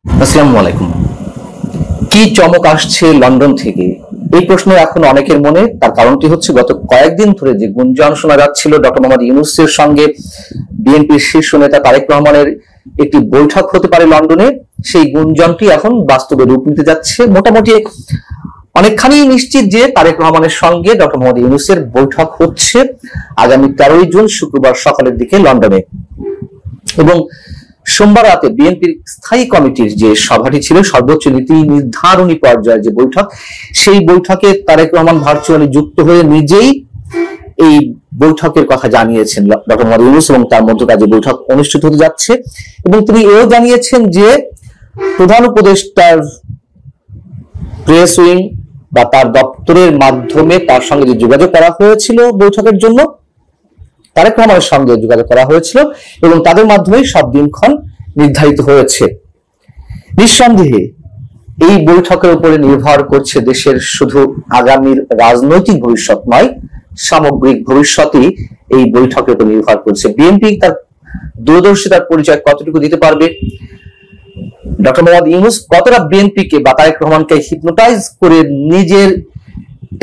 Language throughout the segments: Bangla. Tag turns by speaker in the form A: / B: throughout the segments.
A: আসসালামু আলাইকুম। কি চমক আসছে লন্ডন থেকে, এই প্রশ্ন এখন অনেকের মনে। তার কারণটি হচ্ছে গত কয়েকদিন ধরে যে গুঞ্জন শোনা যাচ্ছিল ডক্টর মোহাম্মদ ইউনূসের সঙ্গে বিএনপির শীর্ষ নেতা তারেক রহমানের একটি বৈঠক হতে পারে লন্ডনে, সেই গুঞ্জনটি এখন বাস্তবে রূপ নিতে যাচ্ছে। মোটামুটি অনেকখানি নিশ্চিত যে তারেক রহমানের সঙ্গে ডক্টর মোহাম্মদ ইউনূসের বৈঠক হচ্ছে আগামী 13 জুন শুক্রবার সকালের দিকে লন্ডনে। এবং সোমবার রাতে বিএনপির স্থায়ী কমিটির যে সভাটি ছিল, সর্বোচ্চ নীতি নির্ধারণী পর্যায়ের যে বৈঠক, সেই বৈঠকে তারেক রহমান ভার্চুয়ালি যুক্ত হয়ে নিজেই এই বৈঠকের কথা জানিয়েছেন ডক্টর মোহাম্মদ ইউনূস, এবং তার মধ্যকার যে বৈঠক অনুষ্ঠিত হতে যাচ্ছে। এবং তিনি এও জানিয়েছেন যে প্রধান উপদেষ্টার প্রেস উইং বা তার দপ্তরের মাধ্যমে তার সঙ্গে যে যোগাযোগ করা হয়েছিল বৈঠকের জন্য, তারেক রহমানের সঙ্গে যোগাযোগ করা হয়েছিল এবং তাদের মাধ্যমেই সব দিনক্ষণ নির্ধারিত হয়েছে। নিঃসন্দেহে এই বৈঠকের উপরে নির্ভর করছে দেশের শুধু আগামীর রাজনৈতিক ভবিষ্যৎ নয়, সামগ্রিক ভবিষ্যৎই এই বৈঠকের উপর নির্ভর করছে। বিএনপি তার দূরদর্শিতার পরিচয় কতটুকু দিতে পারবে, ডক্টর মোহাম্মদ ইউনূস কতটা বিএনপিকে বা তারেক রহমানকে হিপনোটাইজ করে নিজের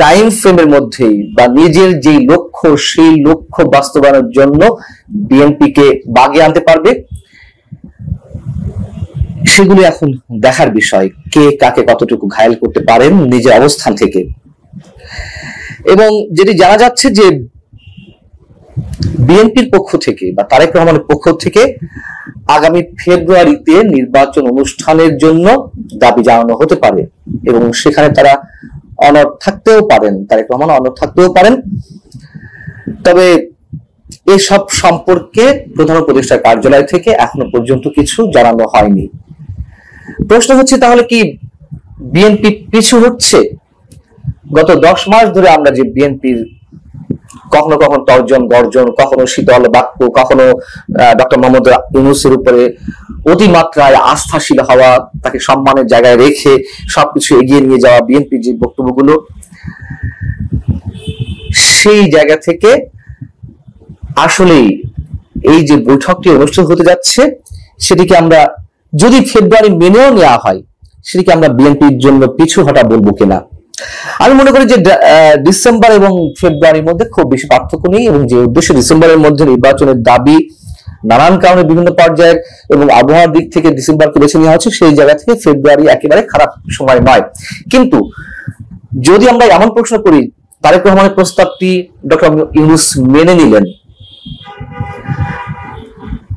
A: টাইম ফ্রেমের মধ্যেই বা নিজের যেই লক্ষ্য সেই লক্ষ্য বাস্তবায়নের জন্য বিএনপিকে বাগে আনতে পারবে, সেগুলি এখন দেখার বিষয়। কে কাকে কতটুকু ঘায়েল করতে পারেন নিজের অবস্থান থেকে। এবং যেটি জানা যাচ্ছে যে বিএনপির পক্ষ থেকে বা তারেক রহমানের পক্ষ থেকে আগামী ফেব্রুয়ারিতে নির্বাচন অনুষ্ঠানের জন্য দাবি জানানো হতে পারে এবং সেখানে তারা অনড় থাকতেও পারেন, তারেক রহমান অনড় থাকতেও পারেন। তবে এসব সম্পর্কে প্রধান উপদেষ্টার কার্যালয় থেকে এখনো পর্যন্ত কিছু জানানো হয়নি। প্রশ্ন হচ্ছে, তাহলে কি বিএনপি পিছু হচ্ছে? গত 10 মাস ধরে আমরা যে বিএনপির কখনো কখনো তর্জন গর্জন, কখনো শীতল বাক্য, কখনো ডক্টর মোহাম্মদ ইউনূসের উপরে অতিমাত্রায় আস্থাশীল হওয়া, তাকে সম্মানের জায়গায় রেখে সবকিছু এগিয়ে নিয়ে যাওয়া বিএনপির যে বক্তব্যগুলো, সেই জায়গা থেকে আসলেই এই যে বৈঠকটি অনুষ্ঠিত হতে যাচ্ছে, সেটিকে আমরা যদি ফেব্রুয়ারি মেনেও নেওয়া হয়, সেটিকে আমরা বিএনপির জন্য পিছু হটা বলবো কিনা। আমি মনে করি যে ডিসেম্বর এবং ফেব্রুয়ারির মধ্যে খুব বেশি পার্থক্য নেই, এবং যে উদ্দেশ্যে ডিসেম্বরের মধ্যে নির্বাচনের দাবি নানান কারণে বিভিন্ন পর্যায়ের এবং আবহাওয়ার দিক থেকে ডিসেম্বরকে বেছে নেওয়া হচ্ছে, সেই জায়গা থেকে ফেব্রুয়ারি একেবারে খারাপ সময় নয়। কিন্তু যদি আমরা এমন প্রশ্ন করি, তারেক রহমানের প্রস্তাবটি ডক্টর ইউনূস মেনে নিলেন,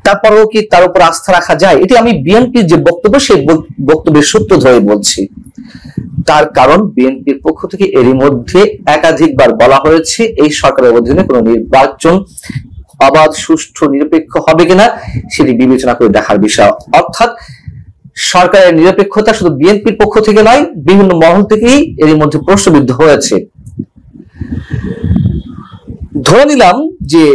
A: তারপরেও কি তার উপর আস্থা রাখা যায়? এটি আমি বিএনপির যে বক্তব্য, সেই বক্তব্যের সূত্র ধরে বলছি। তার কারণ বিএনপির পক্ষ থেকে এরই মধ্যে একাধিকবার বলা হয়েছে এই সরকারের অধীনে কোনো নির্বাচন অবাধ, সুষ্ঠু, নিরপেক্ষ হবে কিনা সেটি বিবেচনা করে দেখার বিষয়। অর্থাৎ সরকারের নিরপেক্ষতা শুধু বিএনপির পক্ষ থেকে নয়, বিভিন্ন মহল থেকেই এরই মধ্যে প্রশ্নবিদ্ধ হয়েছে। ধরে নিলাম যে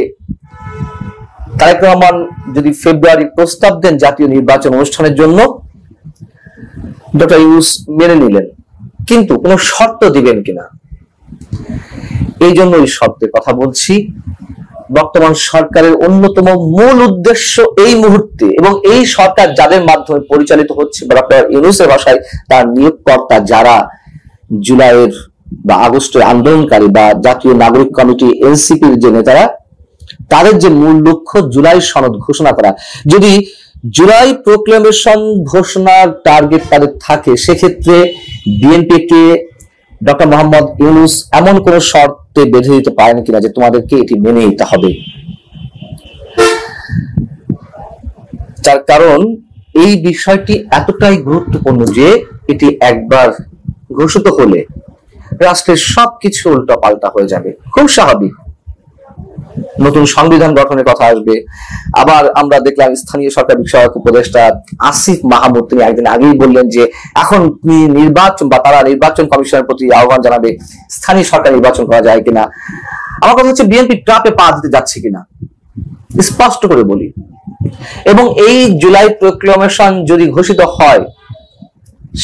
A: তারেক রহমান যদি ফেব্রুয়ারি প্রস্তাব দেন জাতীয় নির্বাচন অনুষ্ঠানের জন্য, ডক্টর ইউনূস মেনে নিলেন, কিন্তু কোনো শর্ত দিবেন কিনা, এই জন্য এই শর্তের কথা বলছি। বর্তমান সরকারের অন্যতম মূল উদ্দেশ্য এই মুহূর্তে, এবং এই সরকার যাদের মাধ্যমে পরিচালিত হচ্ছে, ডক্টর ইউনূসের ভাষায় তার নিয়োগকর্তা যারা জুলাইয়ের বা আগস্টের আন্দোলনকারী বা জাতীয় নাগরিক কমিটি এনসিপির যে নেতারা, তাদের যে মূল লক্ষ্য জুলাই সনদ ঘোষণা করা। যদি জুলাই প্রোক্লেমেশন ঘোষণার টার্গেট তাদের থাকে, সেক্ষেত্রে বিএনপিকে ডক্টর মোহাম্মদ ইউনূস এমন কোন শর্তে বেঁধে দিতে পারেন কিনা যে তোমাদেরকে এটি মেনে নিতে হবে। তার কারণ এই বিষয়টি এতটাই গুরুত্বপূর্ণ যে এটি একবার ঘোষিত হলে রাষ্ট্রের সবকিছু উল্টো পাল্টা হয়ে যাবে। খুব স্বাভাবিক, নতুন সংবিধান গঠনের কথা আসবে। আবার আমরা দেখলাম স্থানীয় সরকার বিষয়ক উপদেষ্টা আসিফ মাহমুদ, তিনি একদিন আগেই বললেন যে এখন নির্বাচন বা তারা নির্বাচন কমিশনের প্রতি আহ্বান জানাবে, স্থানীয় সরকার নির্বাচন করা যায় কিনা। আমার কথা হচ্ছে বিএনপি ট্রাপে পা দিতে যাচ্ছে কিনা, স্পষ্ট করে বলি। এবং এই জুলাই প্রোক্লেমেশন যদি ঘোষিত হয়,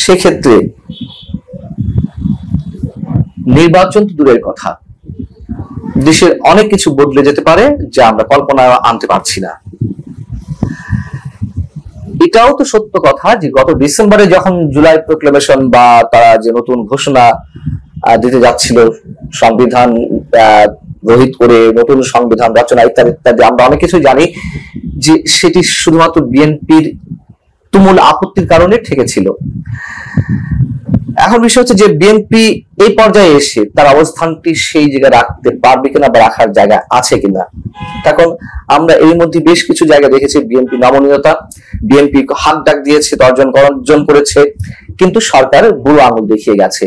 A: সেক্ষেত্রে নির্বাচন তো দূরের কথা, দেশের অনেক কিছু বদলে যেতে পারে যা আমরা কল্পনা আনতে পারছি না। এটাও তো সত্য কথা যে গত ডিসেম্বরে যখন জুলাই প্রোক্লেমেশন বা তারা যে নতুন ঘোষণা দিতে যাচ্ছিল, সংবিধান রহিত করে নতুন সংবিধান রচনা ইত্যাদি ইত্যাদি, আমরা অনেক কিছু জানি যে সেটি শুধুমাত্র বিএনপির তুমুল আপত্তির কারণে ঠেকেছিল। এখন বিষয় হচ্ছে যে বিএনপি এই পর্যায়ে এসে তার অবস্থানটি সেই জায়গায় রাখতে পারবে কিনা বা রাখার জায়গা আছে কিনা। এখন আমরা এর মধ্যে বেশ কিছু জায়গা দেখেছি বিএনপি নমনীয়তা, বিএনপি হাত ডাক দিয়েছে, অর্জন করেছে, কিন্তু সরকার বুড়ো আঙুল দেখিয়ে গেছে।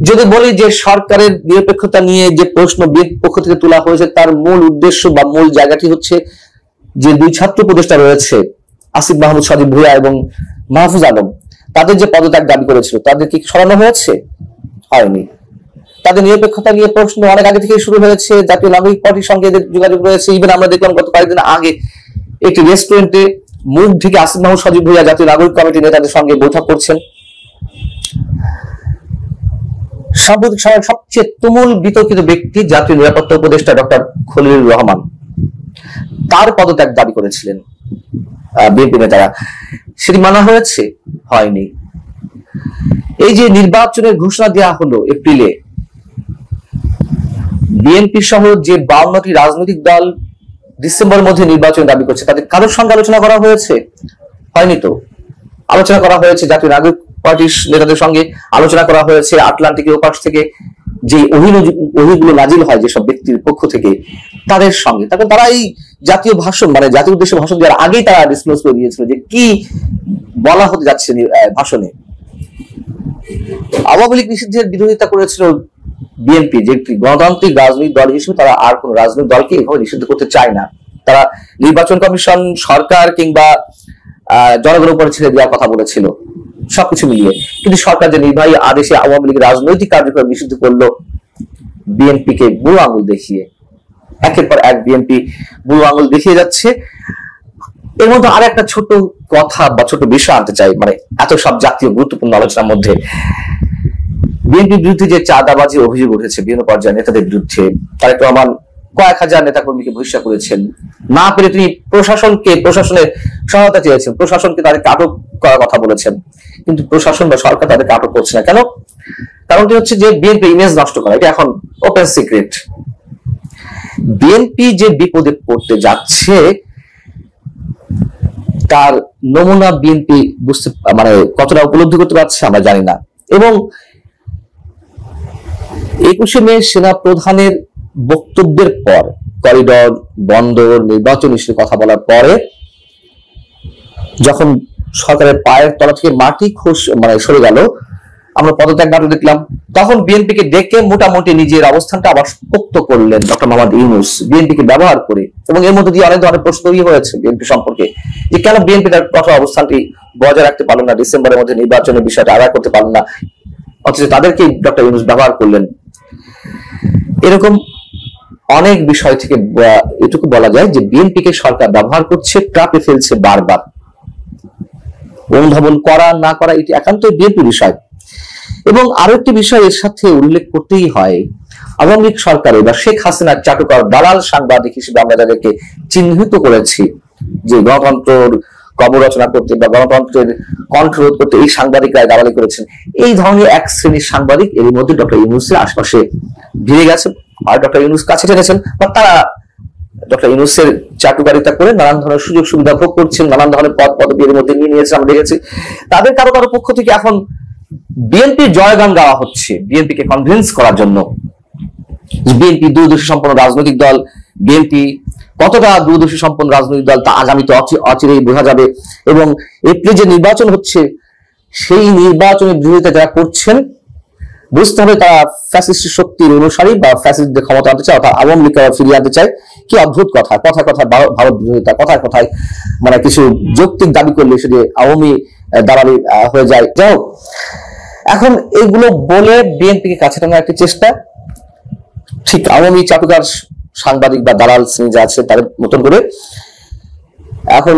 A: যদি বলি যে সরকারের নিরপেক্ষতা নিয়ে যে প্রশ্ন বিএনপি পক্ষ থেকে তোলা হয়েছে, তার মূল উদ্দেশ্য বা মূল জায়গাটি হচ্ছে যে দুই ছাত্র উপদেষ্টা রয়েছে আসিফ মাহমুদ সজীব ভুঁইয়া এবং মাহফুজ আলম, তাদের যে পদত্যাগ দাবি করেছিল তাদের কি সরানো হয়েছে? হয়নি। তাদের নিরপেক্ষতা নিয়ে প্রশ্ন অনেক আগে থেকে শুরু হয়েছে, জাতীয় নাগরিক পার্টির সঙ্গে এদের যোগাযোগ রয়েছে। ইভেন আমরা দেখলাম গত কয়েকদিন আগে একটি রেস্টুরেন্টে মুখ ঢেকে আসিফ মাহমুদ সজীব ভুঁইয়া জাতীয় নাগরিক কমিটির নেতাদের সঙ্গে বৈঠক করছেন। সাম্প্রতিক সময়ের সবচেয়ে তুমুল বিতর্কিত ব্যক্তি জাতীয় নিরাপত্তা উপদেষ্টা ডক্টর খলিলুর রহমান, তার পদত্যাগ দাবি করেছিলেন বিএনপি নেতারা, সেটি মানা হয়েছে? হয়নি। এই যে নির্বাচনের ঘোষণা দেওয়া হলো এপ্রিলে, বিএনপি সহ যে 52টি রাজনৈতিক দল ডিসেম্বরের মধ্যে নির্বাচনের দাবি করছে, তাদের কারোর সঙ্গে আলোচনা করা হয়েছে? হয়নি। তো আলোচনা করা হয়েছে জাতীয় নাগরিক পার্টির নেতাদের সঙ্গে, আলোচনা করা হয়েছে আটলান্টিকের ওপাশ থেকে যে ওহিগুলো নাজিল হয় যেসব ব্যক্তির পক্ষ থেকে তাদের সঙ্গে। তারপর তারা এই জাতীয় ভাষণ মানে জাতীয় উদ্দেশ্যে ভাষণ দেওয়ার আগেই তারা ডিসক্লোজ করে দিয়েছিল যে কি বলা হতে যাচ্ছে ভাষণে। আওয়ামী লীগ নিষিদ্ধের বিরোধিতা করেছিল বিএনপি, যে একটি গণতান্ত্রিক রাজনৈতিক দল হিসেবে তারা আর কোন রাজনৈতিক দলকে এভাবে নিষিদ্ধ করতে চায় না। তারা নির্বাচন কমিশন, সরকার কিংবা জনগণের উপরে ছেড়ে দেওয়ার কথা বলেছিল, সবকিছু মিলিয়ে। কিন্তু সরকার যে নির্বাহী আদেশে আওয়ামী লীগের রাজনৈতিক কার্যক্রম নিষিদ্ধ করলো বিএনপিকে বুড়ো আঙুল দেখিয়ে, একের পর এক বিএনপি বুড়ো আঙুল দেখিয়ে যাচ্ছে। এর মধ্যে আর একটা ছোট কথা বা ছোট বিষয় আনতে চাই, মানে এত সব জাতীয় গুরুত্বপূর্ণ আলোচনার মধ্যে বিএনপির বিরুদ্ধে যে চাঁদাবাজি অভিযোগ উঠেছে বিভিন্ন পর্যায়ে নেতাদের বিরুদ্ধে, তারেক রহমান কয়েক হাজার নেতাকর্মীকে বহিষ্কার করেছেন। না পেরে তিনি প্রশাসনের সহায়তা চেয়েছেন, প্রশাসনকে তাদেরকে আটক করার কথা বলেছেন, কিন্তু প্রশাসন বা সরকার তাদেরকে আটক করছে না। কেন? কারণটি হচ্ছে যে বিএনপি ইমেজ নষ্ট করা, এটা এখন ওপেন সিক্রেট। বিএনপি যে বিপদে পড়তে যাচ্ছে তার নমুনা বিএনপি বুঝতে মানে কতটা উপলব্ধি করতে পারছে আমরা জানি না। এবং 21শে মে সেনা প্রধানের বক্তব্যের পর, করিডর, বন্দর, নির্বাচন ইস্যুর কথা বলার পরে যখন সরকারের পায়ের তলা থেকে মাটি সরে গেল, আমরা পদত্যাগ নাটক দেখলাম, তখন বিএনপিকে ডেকে মোটামুটি নিজের অবস্থানটা আবার পোক্ত করলেন ডক্টর মোহাম্মদ ইউনূস, বিএনপিকে ব্যবহার করে। এবং এর মধ্যে দিয়ে অনেক ধরনের প্রশ্ন হয়েছে বিএনপি সম্পর্কে, যে কেন বিএনপি তার কঠোর অবস্থানটি বজায় রাখতে পারল না, ডিসেম্বরের মধ্যে নির্বাচনের বিষয়টা আদায় করতে পারল না, অথচ তাদেরকে ডক্টর ইউনূস ব্যবহার করলেন। এরকম অনেক বিষয় থেকে এটুকু বলা যায় যে বিএনপিকে সরকার ব্যবহার করছে, ট্রাপে ফেলছে বারবার। অনুধাবন করা না করা এটি একান্তই বিএনপি বিষয়। এবং আরো একটি বিষয় এর সাথে উল্লেখ করতেই হয়, আওয়ামী লীগ সরকারে বা শেখ হাসিনার চাটুকার দালাল সাংবাদিক হিসেবে আমরা যাদেরকে চিহ্নিত করেছি, যে গণতন্ত্রের কবর রচনা করতে বা গণতন্ত্রের কণ্ঠরোধ করতে এই সাংবাদিকরা দালালি করেছেন, এই ধরনের এক শ্রেণীর সাংবাদিক এর মধ্যে ডক্টর ইউনূসের আশপাশে ভিড়ে গেছে, আর ডক্টর ইউনূস কাছে টেনেছেন, বা তারা ডক্টর ইউনূসের চাটুকারিতা করে নানান ধরনের সুযোগ সুবিধা ভোগ করছেন, নানান ধরনের পদ পদবি এর মধ্যে নিয়ে নিয়েছে আমরা দেখেছি। তাদের কারো কারো পক্ষ থেকে এখন বিএনপির জয়গান গাওয়া হচ্ছে বিএনপিকে কনভিন্স করার জন্য। বিএনপি দূরদর্শী সম্পন্ন রাজনৈতিক দল, বিএনপি কতটা দূরদর্শী সম্পন্ন রাজনৈতিক দল তা আগামীতে অচিরেই বোঝা যাবে। এবং এপ্রিলে যে নির্বাচন হচ্ছে সেই নির্বাচনের বিরোধিতা যারা করছেন, বুঝতে হবে তারা ফ্যাসিস্ট শক্তির অনুসারী বা ফ্যাসিস্টদের ক্ষমতা আনতে চায়, অর্থাৎ আওয়ামী লীগকে ফিরিয়ে আনতে চায়। কি অদ্ভুত কথা, কথায় কথায় ভারত বিরোধিতা, কথায় কথায় মানে কিছু যৌক্তিক দাবি করলে সেটি আওয়ামী দালালি হয়ে যায়। যাই হোক, এখন এইগুলো বলে বিএনপিকে কাছে টানার একটি চেষ্টা, ঠিক আওয়ামী চাটুকার সাংবাদিক বা দালাল শ্রেণী যা আছে তাদের মতন করে। এখন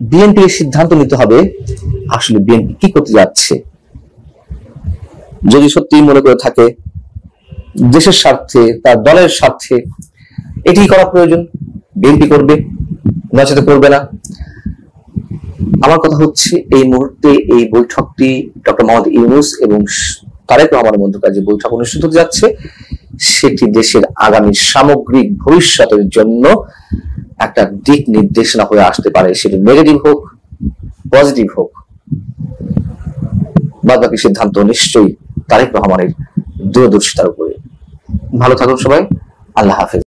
A: বিএনপির সিদ্ধান্ত নিতে হবে আসলে বিএনপি কি করতে যাচ্ছে। যদি সত্যি মনে করে থাকে দেশের স্বার্থে, তার দলের স্বার্থে এটি করা প্রয়োজন, বিএনপি করবে, নচেত করবে না। আমার কথা হচ্ছে এই মুহূর্তে এই বৈঠকটি ডক্টর মোহাম্মদ ইউনূস এবং তারেক রহমানের মধ্যকার যে বৈঠক অনুষ্ঠিত হতে যাচ্ছে সেটি দেশের আগামী সামগ্রিক ভবিষ্যতের জন্য একটা দিক নির্দেশনা হয়ে আসতে পারে, সেটি নেগেটিভ হোক পজিটিভ হোক। বাদ বাকি সিদ্ধান্ত নিশ্চয়ই তারেক রহমানের দূরদর্শিতার উপরে। ভালো থাকুন সবাই, আল্লাহ হাফেজ।